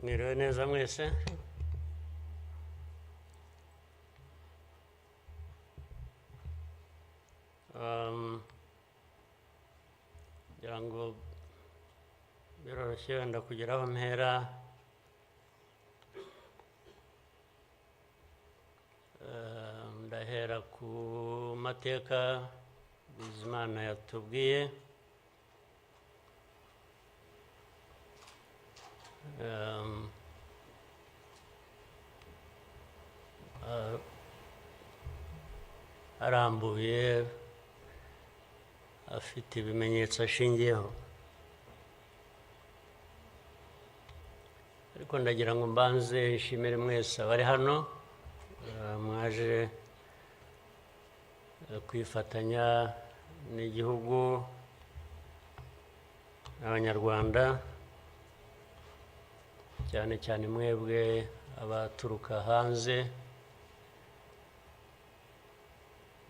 Mwiriwe neza mwese. Ngira ngo biroroshye wenda kugira aho mpera. Ndahera ku mateka Bizimana yatubwiye. Arambuye afite ibimenyetso ashingiyeho, ariko ndagira ngo mbanze nshimire mwese abari hano mwaje kwifatanya n'igihugu n'abanyarwanda, cyane cyane mwebwe abaturuka hanze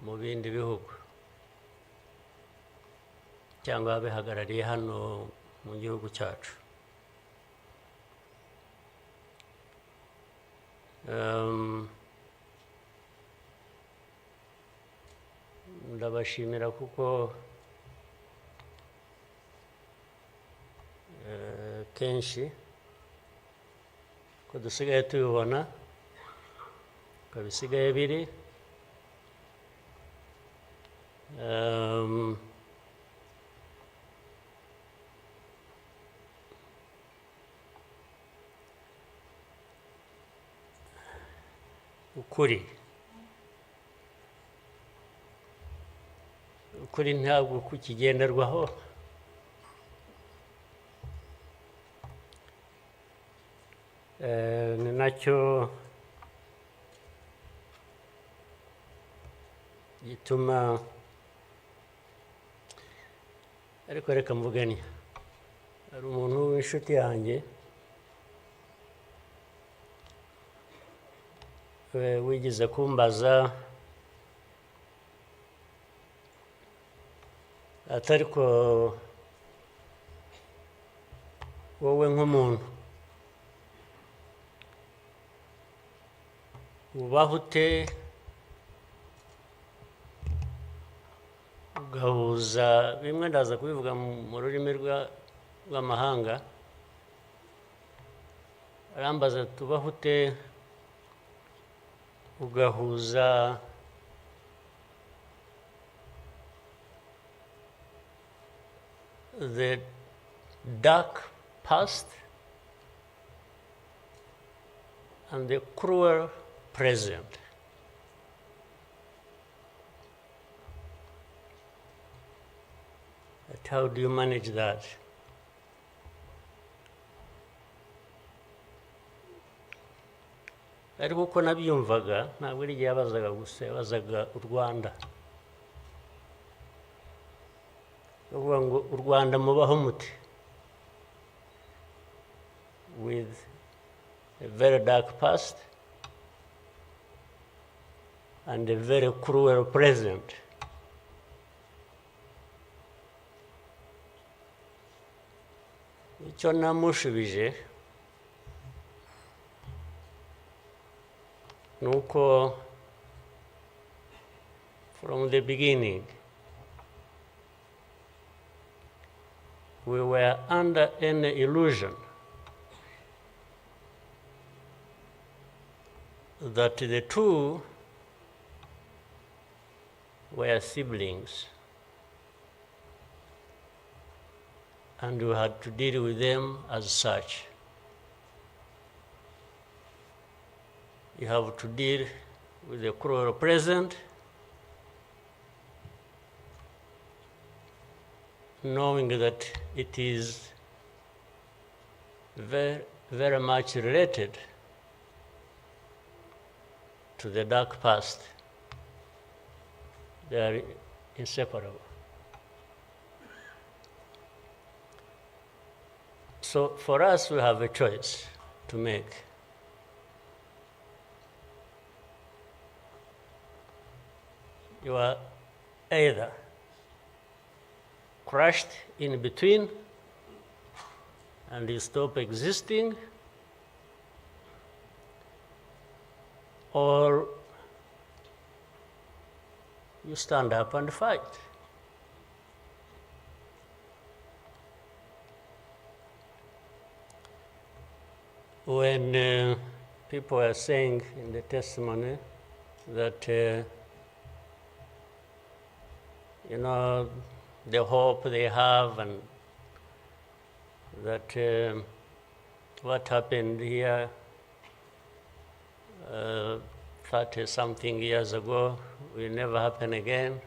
mu bindi bihugu cyangwa abihagarariye hano mu gihugu cyacu. Ndabashimira kuko kenshi ko dusigaye tubibona ko bisigaye biri. ukuri ntabwo kukigenderwaho, ni nacyo gituma, ariko reka mvugane, hari umuntu w'inshuti yanjye wigeze kumbaza ati ariko wowe nk'umuntu ubaho ute ugahuza bimwe, ndaza kubivuga mu rurimi rw'amahanga. Arambaza tubaho ute ugahuza the dark past and the cruel present. But how do you manage that? Ariko uko nabyumvaga ntabwo ari igihe yabazaga gusa, yabazaga u Rwanda. Bavuga ngo u Rwanda mubaho muti, with a very dark past and a very cruel present. Icyo namushubije nuko from the beginning we were under an illusion that the two were siblings and we had to deal with them as such. You have to deal with the cruel present, knowing that it is very, very much related to the dark past. They are inseparable. So for us, we have a choice to make. You are either crushed in between and you stop existing, or you stand up and fight. When people are saying in the testimony that, the hope they have and that what happened here 30-something years ago will never happen again.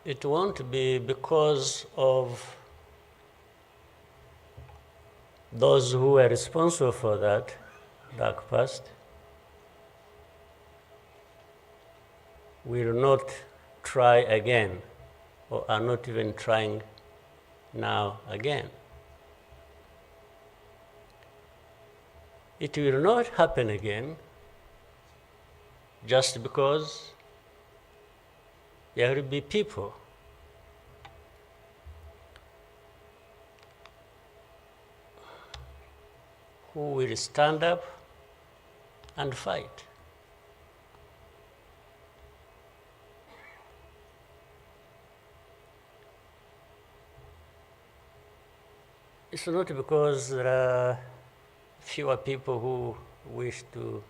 It won't be because of those who were responsible for that dark past. Will not try again, or are not even trying now again. It will not happen again just because there will be people who will stand up and fight. It's not because there are fewer people who wish to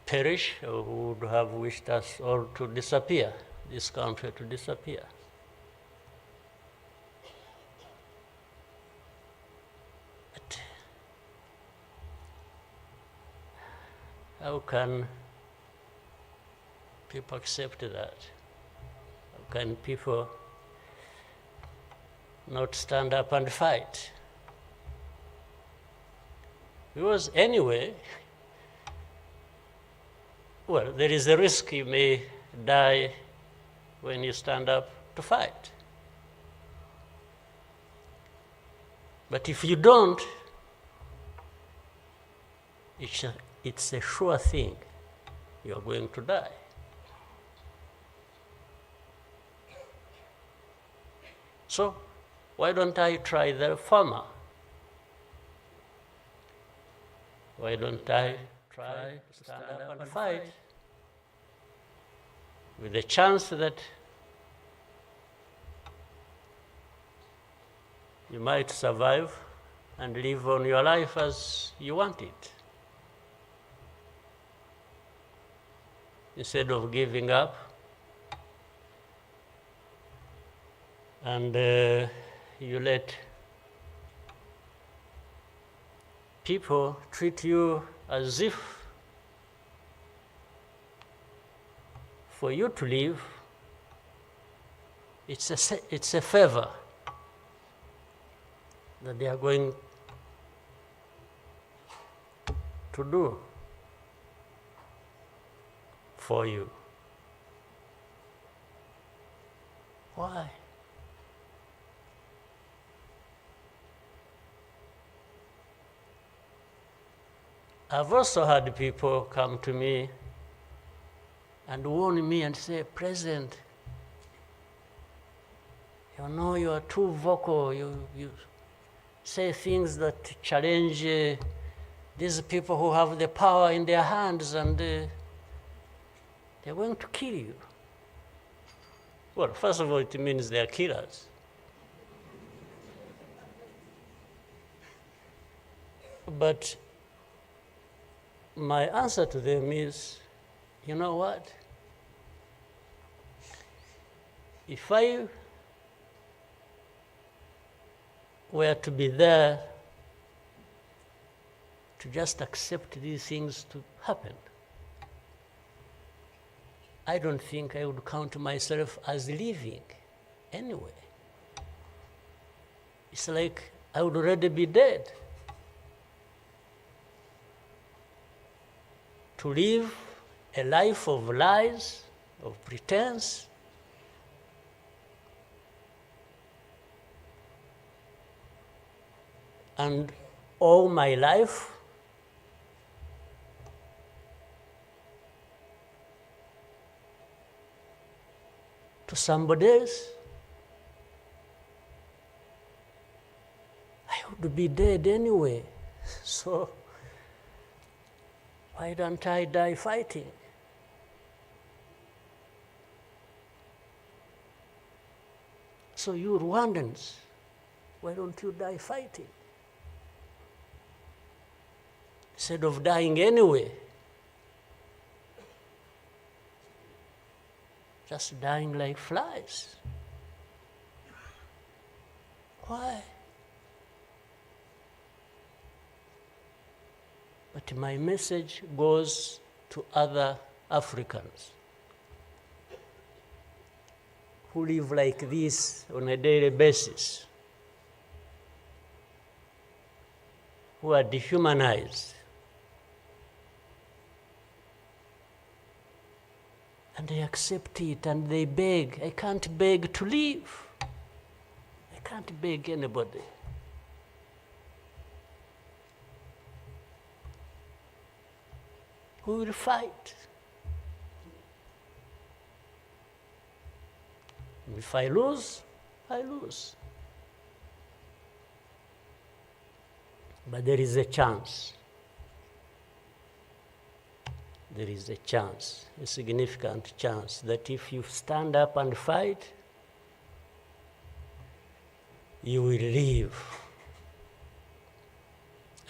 perish or who would have wished us all to disappear, this country to disappear. But how can people accept that? How can people not stand up and fight? Because anyway, well, there is a risk you may die when you stand up to fight. But if you don't, it's a sure thing you are going to die. So why don't I try the former? Why don't I try to stand up and fight with the chance that you might survive and live on your life as you want it, instead of giving up and you let people treat you as if for you to live, it's a favor that they are going to do for you. Why? I've also had people come to me and warn me and say, President, you are too vocal. You say things that challenge these people who have the power in their hands, and they're going to kill you. Well, first of all, it means they are killers. But my answer to them is, you know what? If I were to be there to just accept these things to happen, I don't think I would count myself as living anyway. It's like I would already be dead. To live a life of lies, of pretense, and all my life to to somebody else, I would be dead anyway. So why don't I die fighting? So you Rwandans, why don't you die fighting? Instead of dying anyway, just dying like flies. Why? But my message goes to other Africans who live like this on a daily basis, who are dehumanized. And they accept it and they beg. I can't beg to live. I can't beg anybody. Who will fight? If I lose, I lose. But there is a chance. There is a chance, a significant chance, that if you stand up and fight, you will live.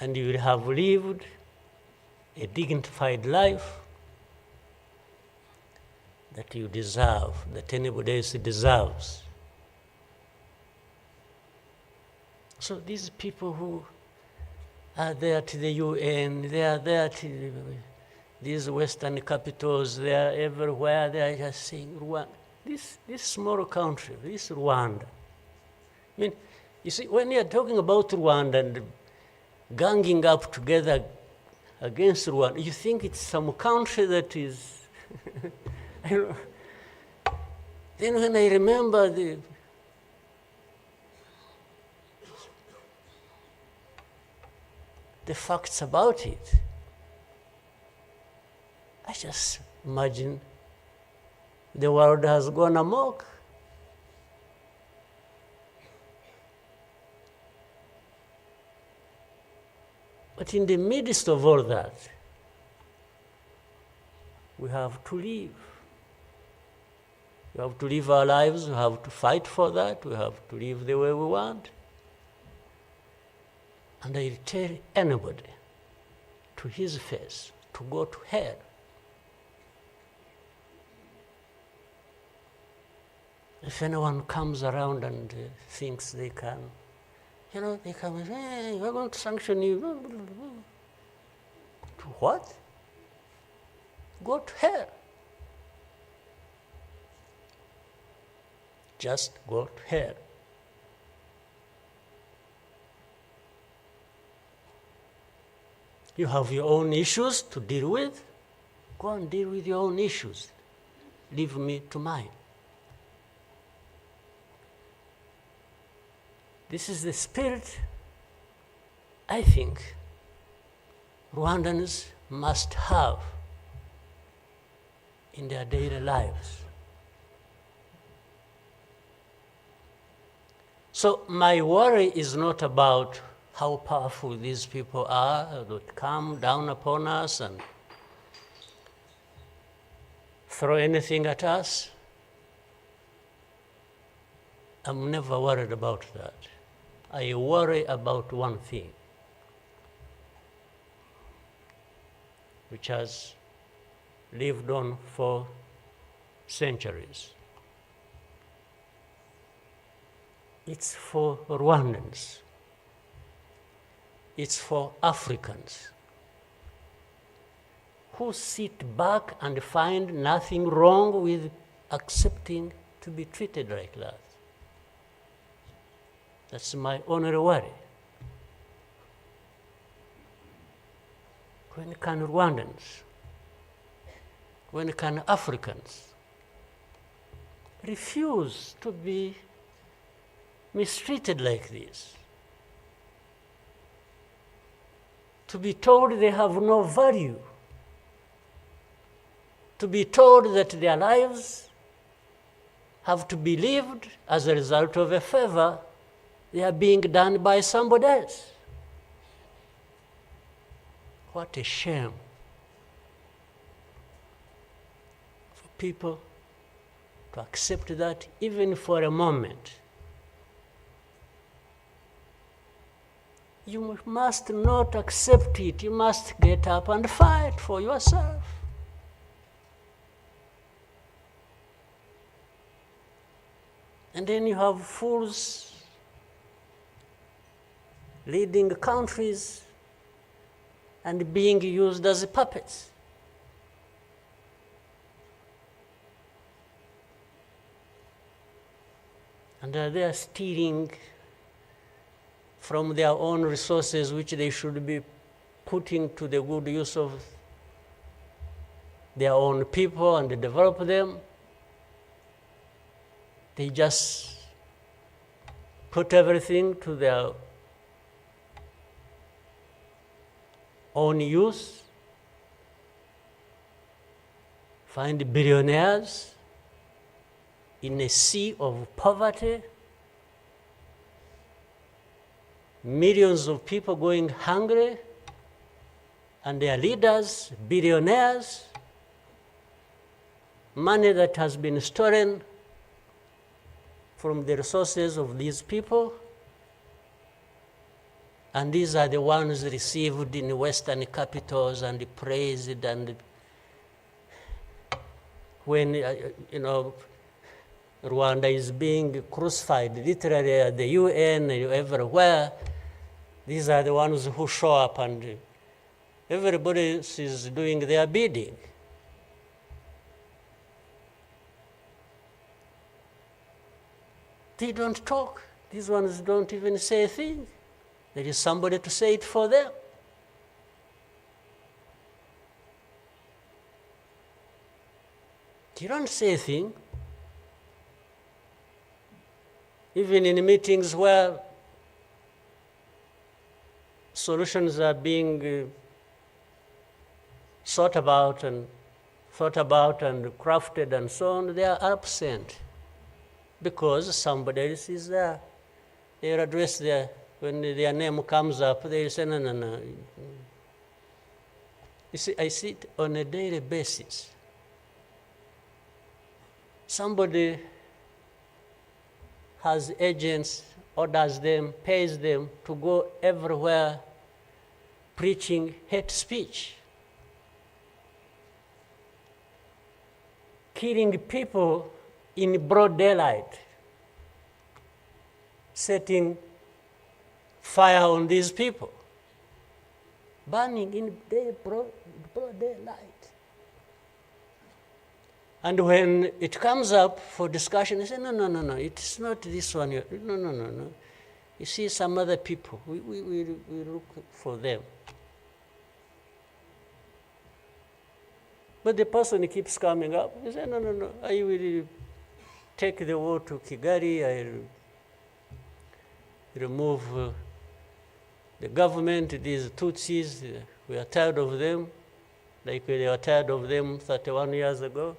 And you will have lived a dignified life that you deserve, that anybody else deserves. So these people who are there to the UN, they are there to these Western capitals, they are everywhere, they are just saying, Rwanda, this small country, this Rwanda. I mean, you see, when you are talking about Rwanda and ganging up together against Rwanda, you think it's some country that is, I don't know. Then when I remember the facts about it, I just imagine the world has gone amok. But in the midst of all that, we have to live. We have to live our lives, we have to fight for that, we have to live the way we want. And I tell anybody to his face to go to hell. If anyone comes around and thinks they can, they come and say, hey, we're going to sanction you. To what? Go to hell. Just go to hell. You have your own issues to deal with. Go and deal with your own issues. Leave me to mine. This is the spirit, I think, Rwandans must have in their daily lives. So my worry is not about how powerful these people are that come down upon us and throw anything at us. I'm never worried about that. I worry about one thing, which has lived on for centuries. It's for Rwandans. It's for Africans who sit back and find nothing wrong with accepting to be treated like that. That's my only worry. When can Rwandans, when can Africans refuse to be mistreated like this? To be told they have no value, to be told that their lives have to be lived as a result of a favor they are being done by somebody else. What a shame for people to accept that even for a moment. You must not accept it. You must get up and fight for yourself. And then you have fools leading countries and being used as puppets. And they are stealing from their own resources, which they should be putting to the good use of their own people and develop them. They just put everything to their own use, find billionaires in a sea of poverty, millions of people going hungry, and their leaders, billionaires, money that has been stolen from the resources of these people, and these are the ones received in Western capitals and praised, and when, Rwanda is being crucified, literally at the UN, everywhere, these are the ones who show up and everybody is doing their bidding. They don't talk. These ones don't even say a thing. There is somebody to say it for them. You don't say a thing. Even in meetings where solutions are being thought about and crafted and so on, they are absent because somebody else is there. They are addressed there. When their name comes up, they say, no. You see, I see it on a daily basis. Somebody has agents, orders them, pays them to go everywhere preaching hate speech, killing people in broad daylight, setting fire on these people, burning in broad daylight. And when it comes up for discussion, they say, no, it's not this one. No. You see some other people, we look for them. But the person keeps coming up. He says, no, I will take the war to Kigali, I remove the government, these Tutsis, we are tired of them, like they were tired of them 31 years ago.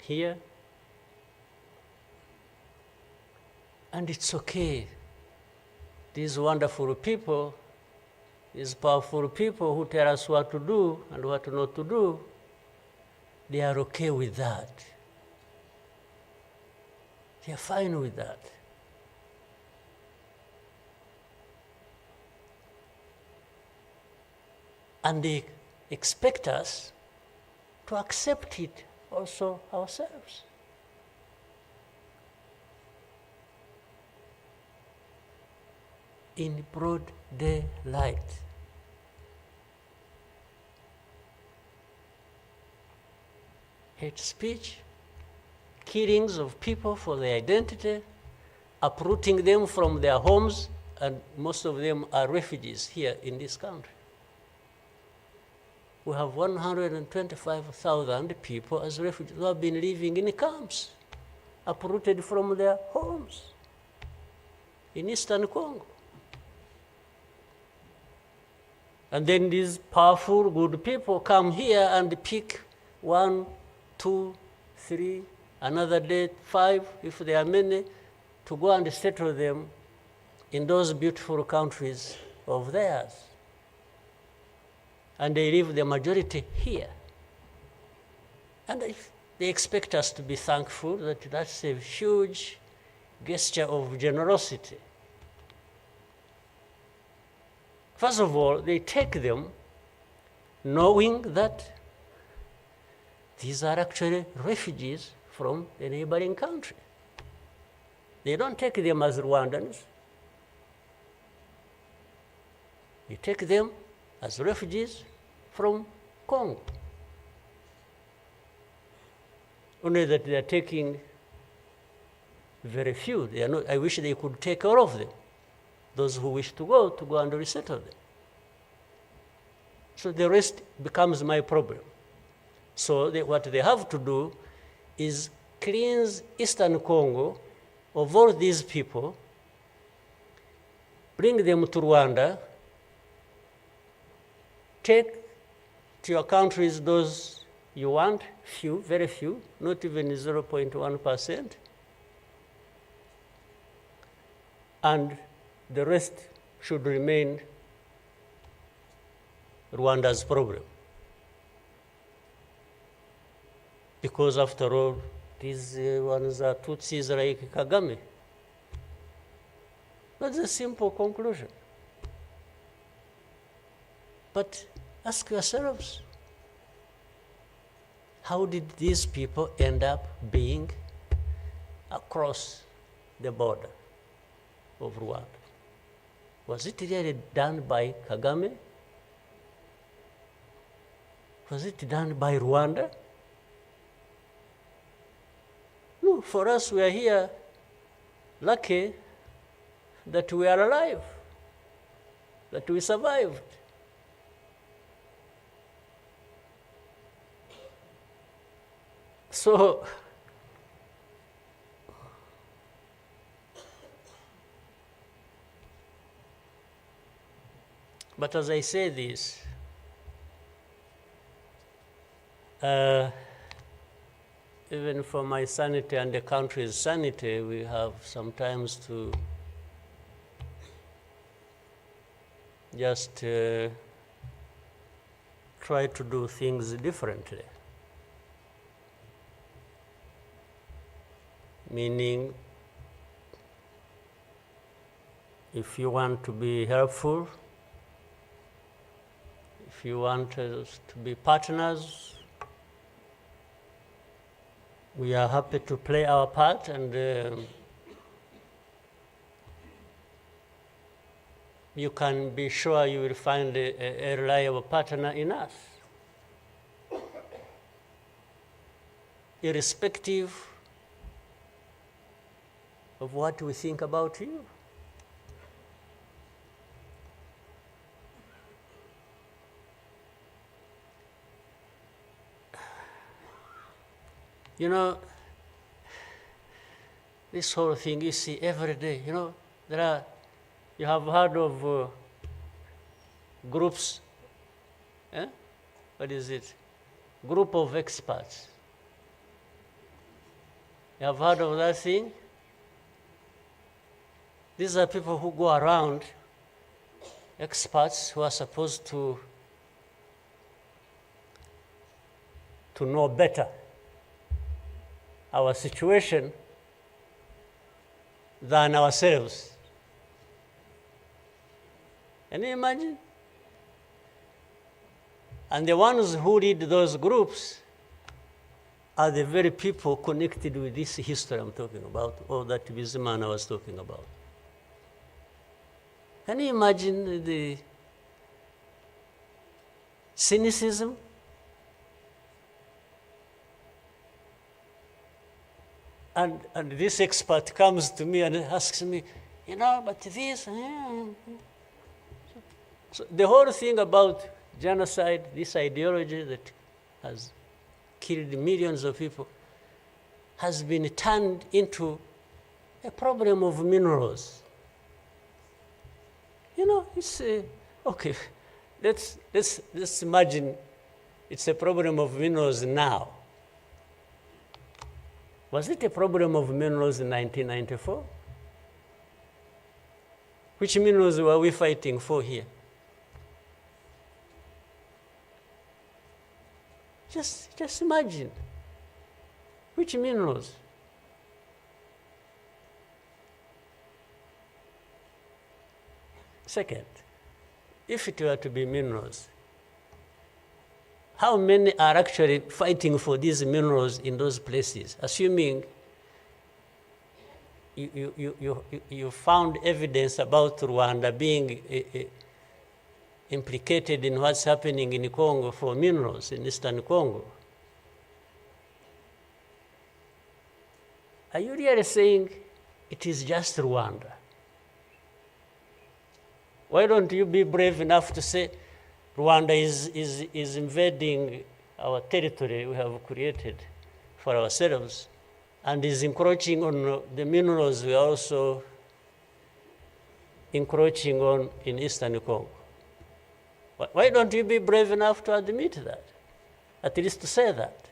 Here. And it's okay. These wonderful people, these powerful people who tell us what to do and what not to do, they are okay with that. They are fine with that. And they expect us to accept it also ourselves. In broad daylight. Hate speech, killings of people for their identity, uprooting them from their homes, and most of them are refugees here in this country. We have 125,000 people as refugees who have been living in camps, uprooted from their homes in Eastern Congo. And then these powerful, good people come here and pick 1, 2, 3, another day 5, if there are many, to go and settle them in those beautiful countries of theirs. And they leave the majority here. And they expect us to be thankful that that's a huge gesture of generosity. First of all, they take them knowing that these are actually refugees from the neighboring country. They don't take them as Rwandans. They take them as refugees from Congo. Only that they are taking very few. They are not, I wish they could take all of them. Those who wish to go and resettle them. So the rest becomes my problem. So what they have to do is cleanse Eastern Congo of all these people, bring them to Rwanda, take to your countries those you want, few, very few, not even 0.1%, and the rest should remain Rwanda's problem. Because after all, these ones are Tutsis like Kagame. That's a simple conclusion. But ask yourselves, how did these people end up being across the border of Rwanda? Was it really done by Kagame? Was it done by Rwanda? No, for us, we are here lucky that we are alive, that we survived. So, but as I say this, even for my sanity and the country's sanity, we have sometimes to just try to do things differently. Meaning, if you want to be helpful, if you want us to be partners, we are happy to play our part, and you can be sure you will find a reliable partner in us, irrespective of what we think about you. You know, this whole thing you see every day, you know, you have heard of groups, what is it? Group of experts. You have heard of that thing? These are people who go around, experts who are supposed to know better our situation than ourselves. Can you imagine? And the ones who lead those groups are the very people connected with this history I'm talking about, or that busy man I was talking about. Can you imagine the cynicism? And this expert comes to me and asks me, you know, but this, So the whole thing about genocide, this ideology that has killed millions of people, has been turned into a problem of minerals. You know, it's okay. Let's imagine it's a problem of minerals now. Was it a problem of minerals in 1994? Which minerals were we fighting for here? Just imagine. Which minerals? Second, if it were to be minerals, how many are actually fighting for these minerals in those places? Assuming you found evidence about Rwanda being implicated in what's happening in Congo for minerals in Eastern Congo. Are you really saying it is just Rwanda? Why don't you be brave enough to say Rwanda is invading our territory we have created for ourselves and is encroaching on the minerals we are also encroaching on in Eastern Congo? Why don't you be brave enough to admit that? At least to say that.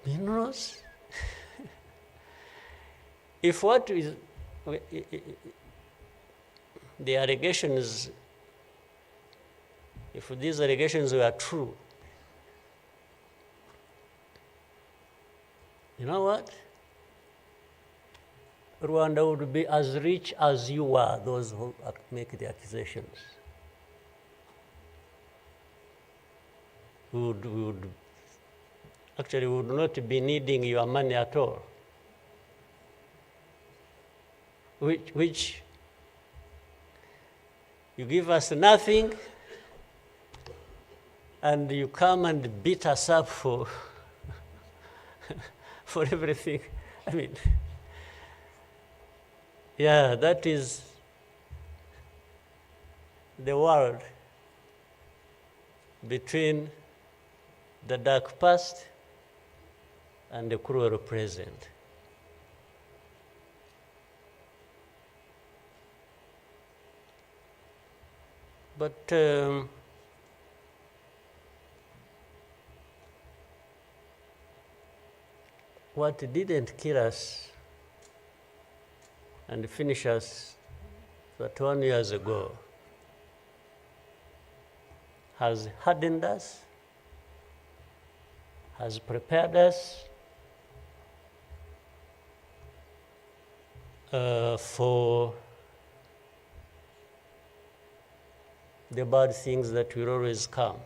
Minerals? If what is the allegations, if these allegations were true, you know what? Rwanda would be as rich as you are, those who make the accusations. We would not be needing your money at all. Which you give us nothing and you come and beat us up for for everything. I mean, yeah, that is the world between the dark past and the cruel present. But what didn't kill us and finish us 21 years ago has hardened us, has prepared us for the bad things that will always come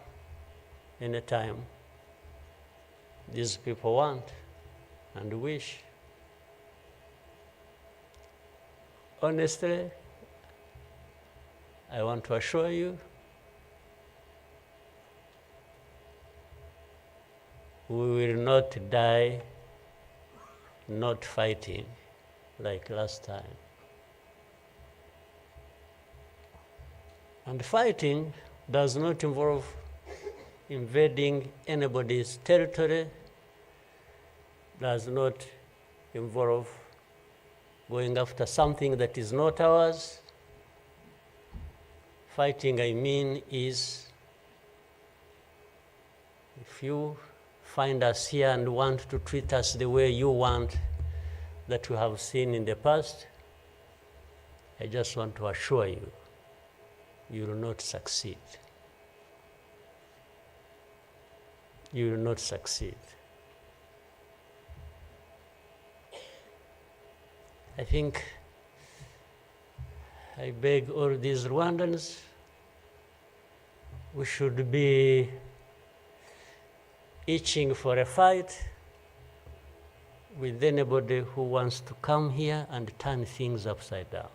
anytime these people want and wish. Honestly, I want to assure you, we will not die not fighting like last time. And fighting does not involve invading anybody's territory, does not involve going after something that is not ours. Fighting, I mean, is if you find us here and want to treat us the way you want that you have seen in the past, I just want to assure you, you will not succeed. You will not succeed. I think I beg all these Rwandans, we should be itching for a fight with anybody who wants to come here and turn things upside down.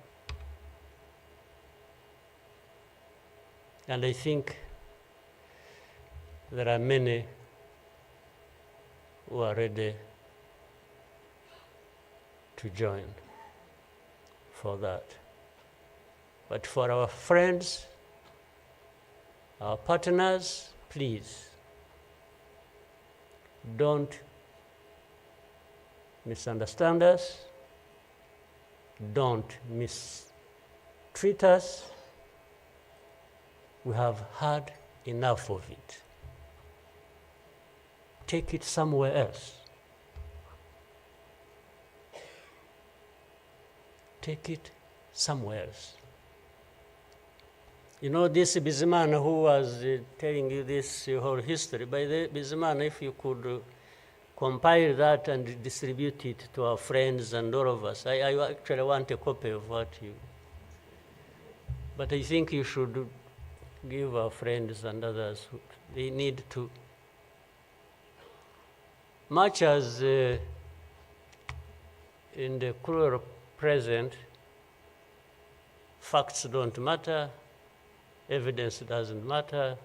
And I think there are many who are ready to join for that. But for our friends, our partners, please, don't misunderstand us, don't mistreat us. We have had enough of it. Take it somewhere else. Take it somewhere else. You know, this Bizimana who was telling you this whole history, by the Bizimana, if you could compile that and distribute it to our friends and all of us. I actually want a copy of what you... But I think you should give our friends and others, they need to... Much as in the cruel present, facts don't matter, evidence doesn't matter,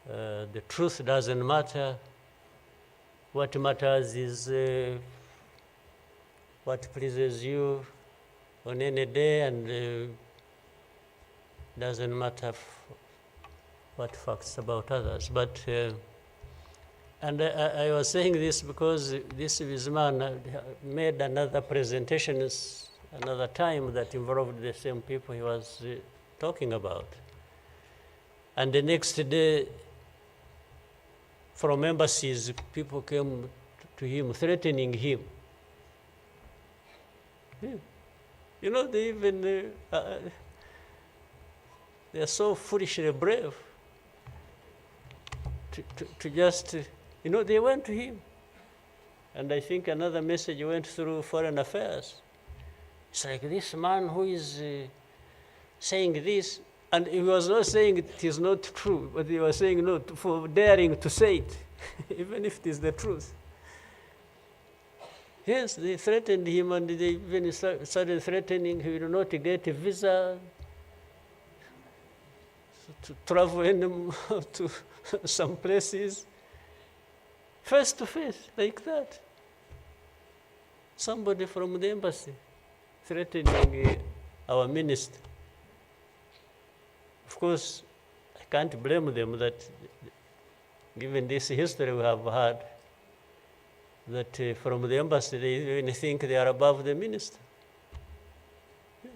the truth doesn't matter. What matters is what pleases you on any day, and doesn't matter what facts about others. But and I was saying this because this man made another presentation another time that involved the same people he was talking about. And the next day, from embassies, people came to him, threatening him. You know, they even, they're so foolishly brave to just, you know, they went to him. And I think another message went through Foreign Affairs. It's like this man who is saying this, and he was not saying it is not true, but he was saying no for daring to say it, even if it is the truth. Yes, they threatened him, and they even started threatening he will not get a visa to travel to some places, face to face, like that. Somebody from the embassy threatening our minister. Of course, I can't blame them that, given this history we have had, that from the embassy they even think they are above the minister. Yeah.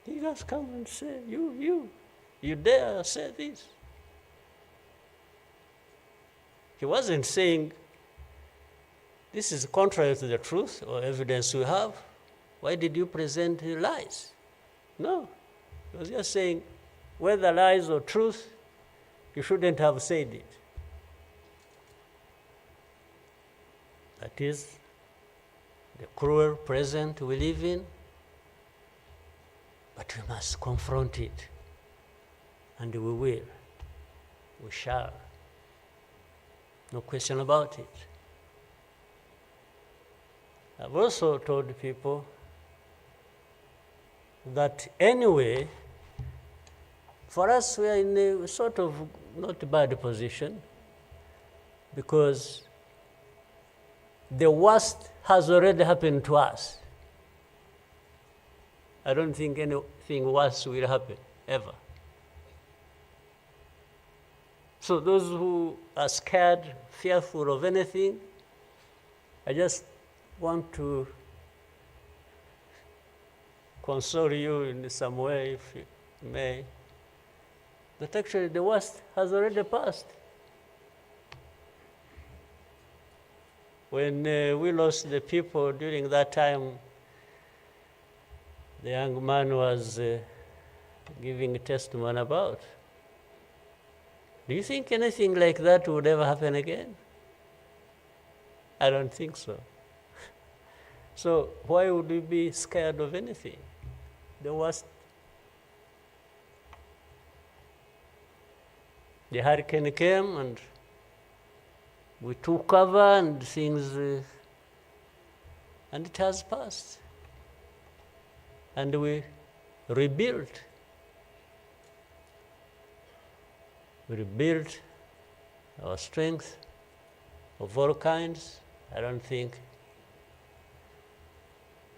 He just come and say, you dare say this. He wasn't saying, this is contrary to the truth or evidence we have. Why did you present lies? No. He was just saying, whether lies or truth, you shouldn't have said it. That is the cruel present we live in, but we must confront it. And we will. We shall. No question about it. I've also told people that anyway, for us, we are in a sort of not bad position, because the worst has already happened to us. I don't think anything worse will happen, ever. So those who are scared, fearful of anything, I just want to console you in some way, if you may, that actually the worst has already passed. When we lost the people during that time, the young man was giving a testimony about. Do you think anything like that would ever happen again? I don't think so. So why would we be scared of anything? The worst. The hurricane came and we took cover and things, and it has passed. And we rebuilt. We rebuilt our strength of all kinds. I don't think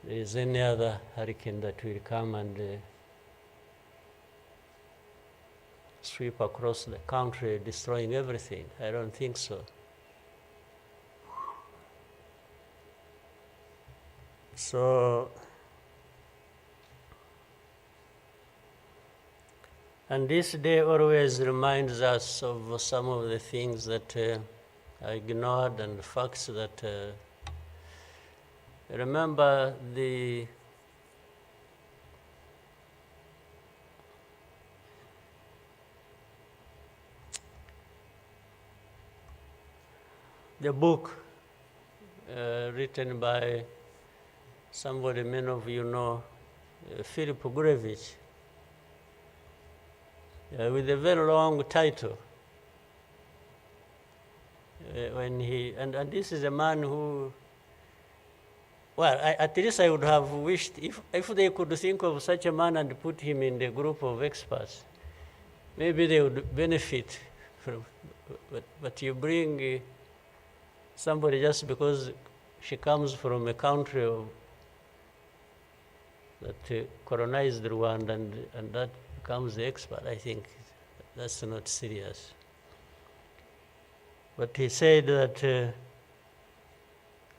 there is any other hurricane that will come and sweep across the country, destroying everything. I don't think so. So And this day always reminds us of some of the things that I ignored and the facts that remember the book written by somebody many of you know, Philip Gurevich, with a very long title. When he and this is a man who, well, at least I would have wished if they could think of such a man and put him in the group of experts, maybe they would benefit from. But you bring somebody just because she comes from a country that colonized Rwanda and that becomes the expert. I think that's not serious. But he said that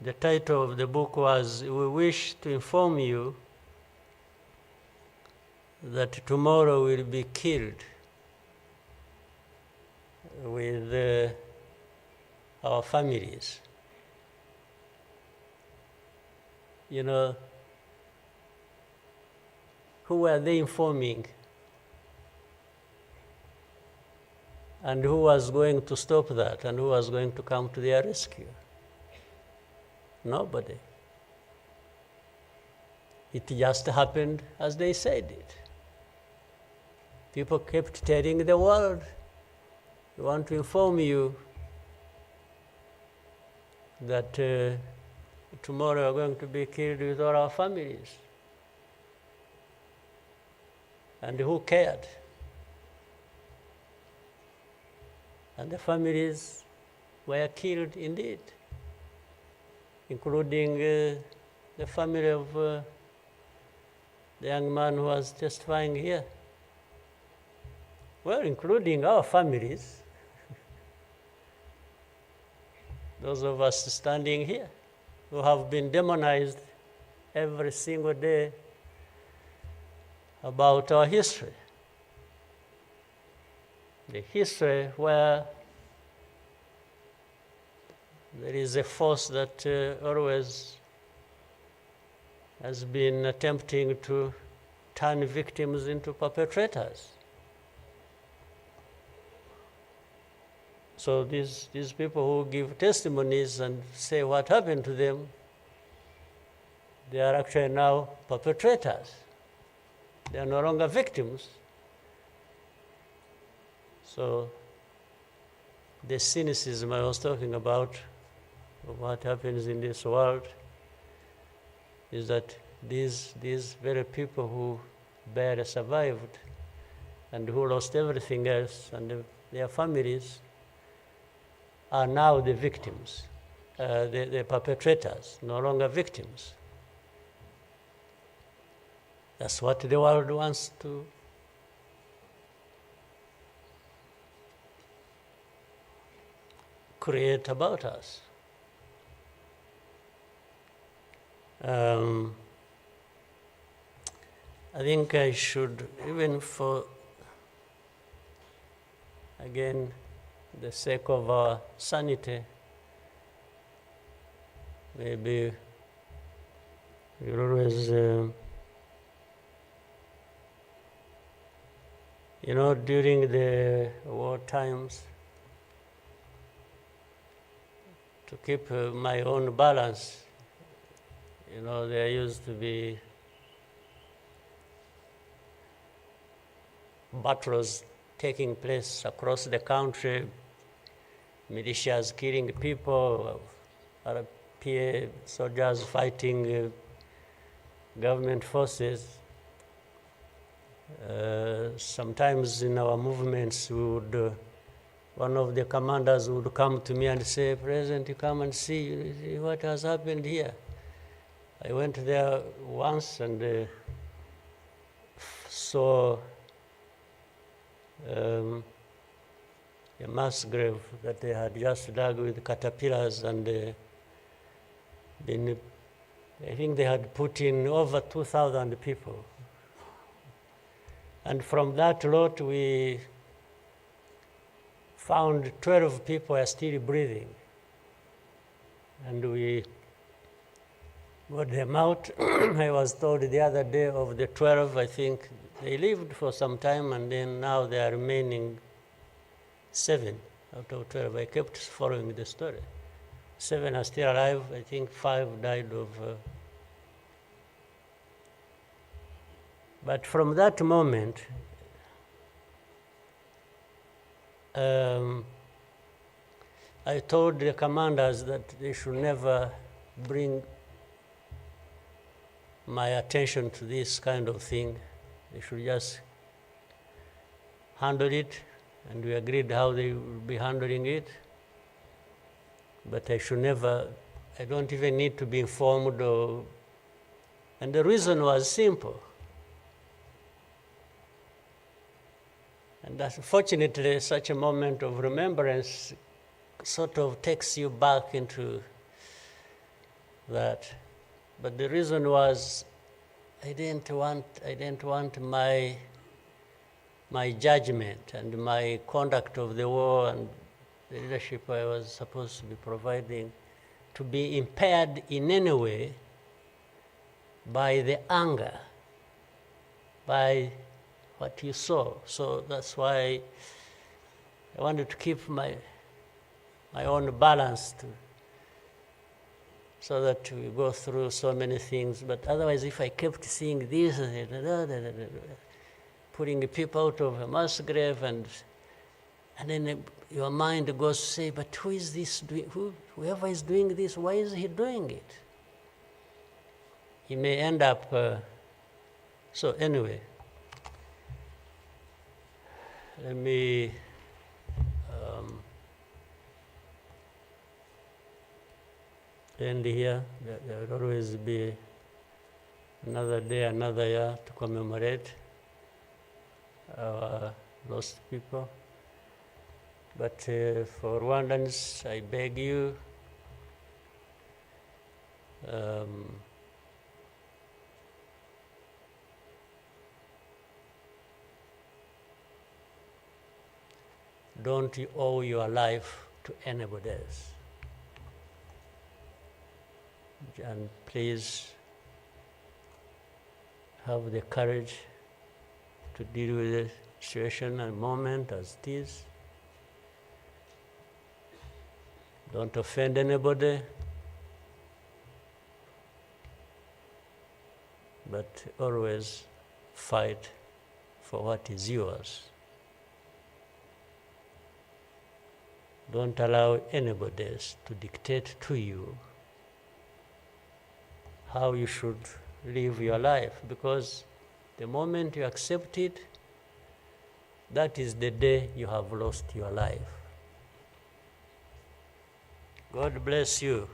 the title of the book was, "We wish to inform you that tomorrow will be killed with our families." You know, who were they informing? And who was going to stop that? And who was going to come to their rescue? Nobody. It just happened as they said it. People kept telling the world, "We want to inform you that tomorrow we're going to be killed with all our families." And who cared? And the families were killed indeed, including the family of the young man who was testifying here. Well, including our families, those of us standing here, who have been demonized every single day about our history. The history where there is a force that always has been attempting to turn victims into perpetrators. So these people who give testimonies and say what happened to them, they are actually now perpetrators. They are no longer victims. So the cynicism I was talking about of what happens in this world is that these very people who barely survived and who lost everything else and their families are now the victims, the perpetrators, no longer victims. That's what the world wants to create about us. I think I should, even for, again, the sake of our sanity, maybe we'll always, you know, during the war times, to keep my own balance, you know, there used to be battles taking place across the country, militias killing people, RPA soldiers fighting government forces. Sometimes in our movements, we would, one of the commanders would come to me and say, "President, you come and see what has happened here." I went there once and saw a mass grave that they had just dug with caterpillars and been, I think they had put in over 2,000 people. And from that lot, we found 12 people are still breathing. And we got them out. I was told the other day of the 12, I think they lived for some time, and then now they are remaining 7 out of 12. I kept following the story. 7 are still alive. I think 5 died of... But from that moment, I told the commanders that they should never bring my attention to this kind of thing. They should just handle it, and we agreed how they would be handling it. But I should never, I don't even need to be informed or, and the reason was simple. And unfortunately, such a moment of remembrance sort of takes you back into that. But the reason was I didn't want my judgment and my conduct of the war and the leadership I was supposed to be providing to be impaired in any way by the anger, by what you saw. So that's why I wanted to keep my own balance so that we go through so many things. But otherwise, if I kept seeing this, putting people out of a mass grave, and then your mind goes to say, but who is this doing? Whoever is doing this, why is he doing it? He may end up... so anyway, let me end here. There will always be another day, another year to commemorate our lost people. But for Rwandans, I beg you, don't you owe your life to anybody else. And please have the courage to deal with the situation and moment as it is. Don't offend anybody, but always fight for what is yours. Don't allow anybody else to dictate to you how you should live your life, because the moment you accept it, that is the day you have lost your life. God bless you.